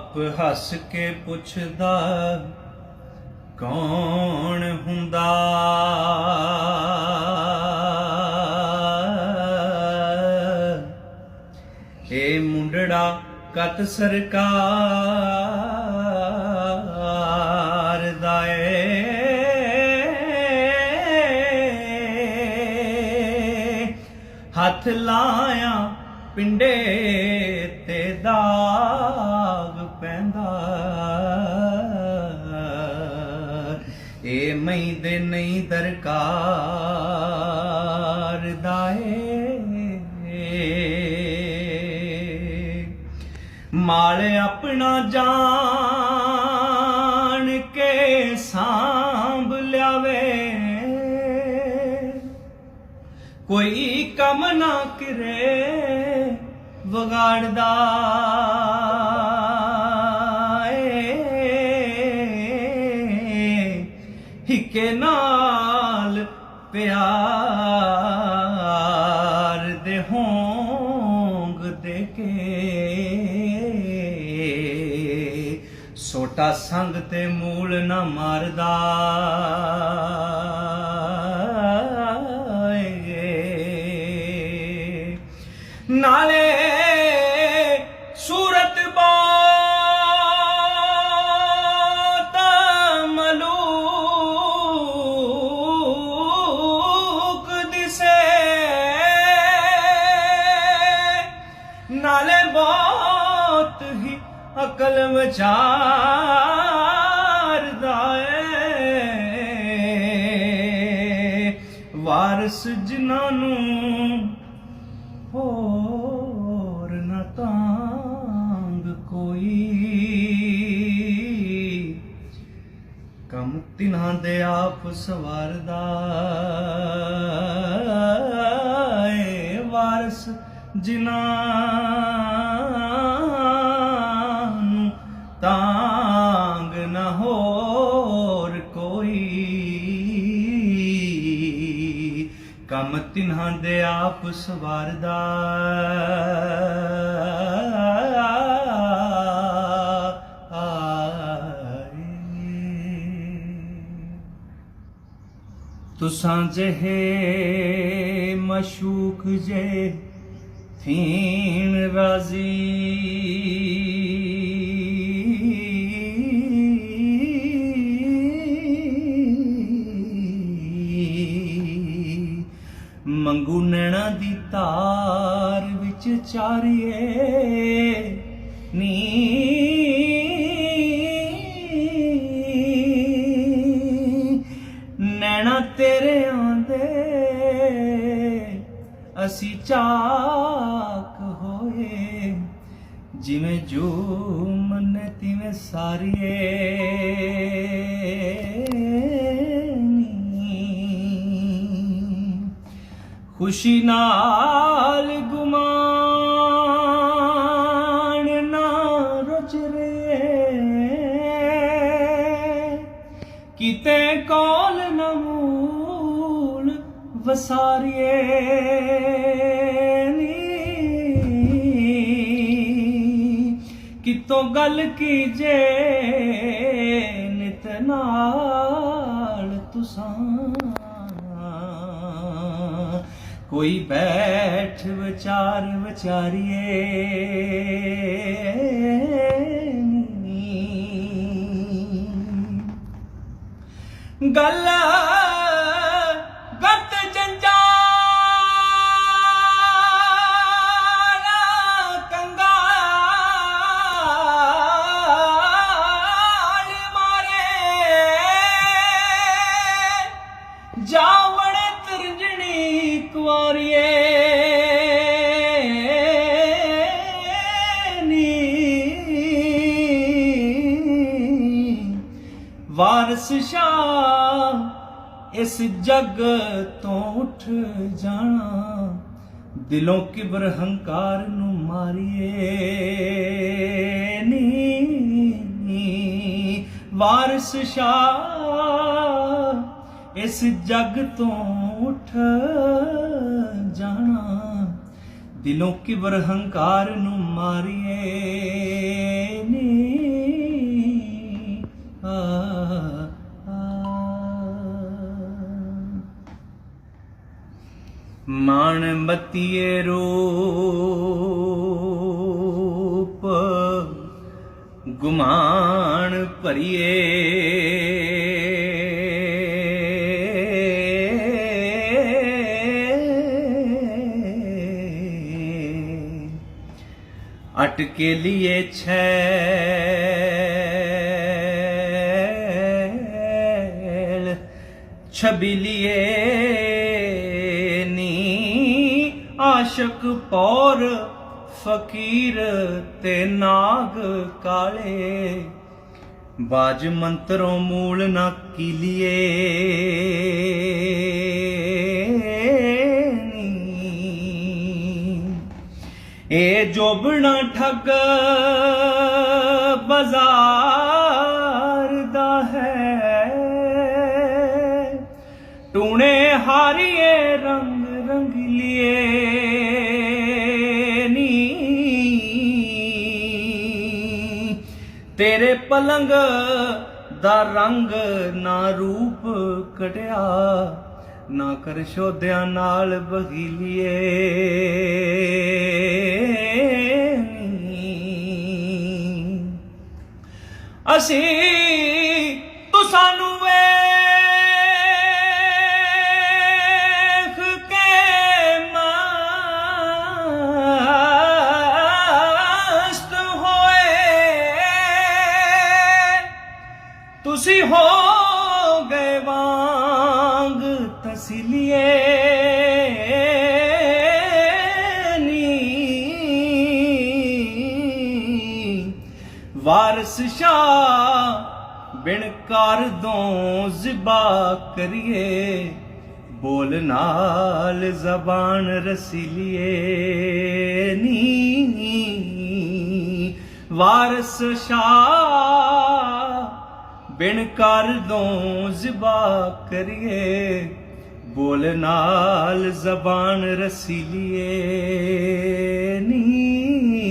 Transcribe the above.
ਬਾਪ ਹੱਸ ਕੇ ਪੁੱਛਦਾ ਕੌਣ ਹੁੰਦਾ। ਇਹ ਮੁੰਡੜਾ ਕਤ ਸਰਕਾਰ ਦਾ ਏ, ਹੱਥ ਲਾਇਆ ਪਿੰਡੇ ਤੇ ਦਾਗ ਪੈਂਦਾ। ਇਹ ਮੈਂਦੇ ਨਹੀਂ ਦਰਕਾਰ ਦਾ ਏ, ਮਾਲ ਆਪਣਾ ਜਾਣ ਕੇ ਸਾਂਭ ਲਿਆਵੇ, ਕੋਈ ਕੰਮ ਨਾ ਕਰੇ ਵਿਗਾੜਦਾ ਏ। ਹਿੱਕੇ ਨਾਲ ਪਿਆਰ ਦੇ ਹੋਂਗ ਦੇ ਕੇ, ਸੋਟਾ ਸੰਗ ਤੇ ਮੂਲ ਨਾ ਮਾਰਦਾ ਏ। ਨਾਲੇ ਸੂਰਤ ਬਹੁਤ ਮਲੂਕ ਦਿਸੇ, ਨਾਲੇ ਬਹੁਤ ਹੀ ਅਕਲ ਵਿਚਾਰਦਾ ਏ। ਵਾਰਸ ਜਿਨ੍ਹਾਂ ਨੂੰ ਹੋਰ ਨਾ ਤਾਂਗ ਕੋਈ, ਕੰਮ ਤਿਨ੍ਹਾਂ ਦੇ ਆਪ ਸਵਾਰਦਾ ਏ। ਵਾਰਸ ਜਿਨ੍ਹਾਂ ਨੂੰ ਤਾਂਗ ਨਾ ਹੋਰ ਕੋਈ, ਕੰਮ ਤਿਨ੍ਹਾਂ ਦੇ ਆਪ ਸਵਾਰਦਾ। ਤੁਸਾਂ ਜਿਹੇ ਮਸ਼ੂਕ ਜੇ ਥੀਨ ਰਾਜ਼ੀ, ਮੰਗੂ ਨੈਣਾ ਦੀ ਤਾਰ ਵਿੱਚ ਚਾਰੀਏ ਨੀ, ਨੈਣਾ ਤੇਰੇ ਆਂਦੇ ਅਸੀਂ ਚਾਕ ਹੋਏ, ਜਿਵੇਂ ਜੋ ਮੰਨੇ ਤਿਵੇਂ ਸਾਰੀਏ ਖੁਸ਼ੀ ਨਾਲ ਗੁਮਾਨ ਨਾ ਰੁੱਝ ਰੇ, ਕਿਤੇ ਕੋਲ ਨਾ ਮੂਲ ਵਸਾਰੀਏ ਨੀ, ਕਿਤੋਂ ਗੱਲ ਕੀਜੇ ਨਿਤ ਨਾਲ ਤੁਸਾਂ, ਕੋਈ ਬੈਠ ਵਿਚਾਰ ਵਿਚਾਰੀਏ ਗੱਲ ਗੱਤ ਜੰਜਾਲਾ ਕੰਗਾਲ ਮਾਰੇ, ਜਾਵਣ ਤਰਜਣੀ ਕੁਆਰੀਏ ਨੀ, ਵਾਰਸ ਸ਼ਾਹ ਇਸ ਜਗ ਤੋਂ ਉੱਠ ਜਾਣਾ, ਦਿਲੋਂ ਕਿਬਰ ਹੰਕਾਰ ਨੂੰ ਮਾਰੀਏ ਨੀ, ਵਾਰਸ ਸ਼ਾਹ ਇਸ ਜਗ ਤੋਂ ਉੱਠ ਜਾਣਾ, ਦਿਲੋਂ ਕਿਬਰ ਹੰਕਾਰ ਨੂੰ ਮਾਰੀਏ ਨੀ। ਮਾਣ ਮਤੀਏ ਰੂਪ ਗੁਮਾਨ ਭਰੀਏ अटके लिए छैल छबिलिए नी आशक पौर फकीर ते नाग काले बाज मंत्रों मूल न कीलिए ए जोबना ठग बाजार दा है टूने हारिए रंग रंगलिए नी तेरे पलंग दा रंग ना रूप कटिया ना कर शोध्या नाल बगीलिए असी तुसानू वेख के मस्त होए तुसी हो गए वांग तसीलिए वारिस शाह बिन कर दो ज़िबा करिए बोल नाल ज़बान रसीलिए नी वारिस शाह बिन कर दो ज़िबा करिए बोल नाल ज़बान रसीलिए नी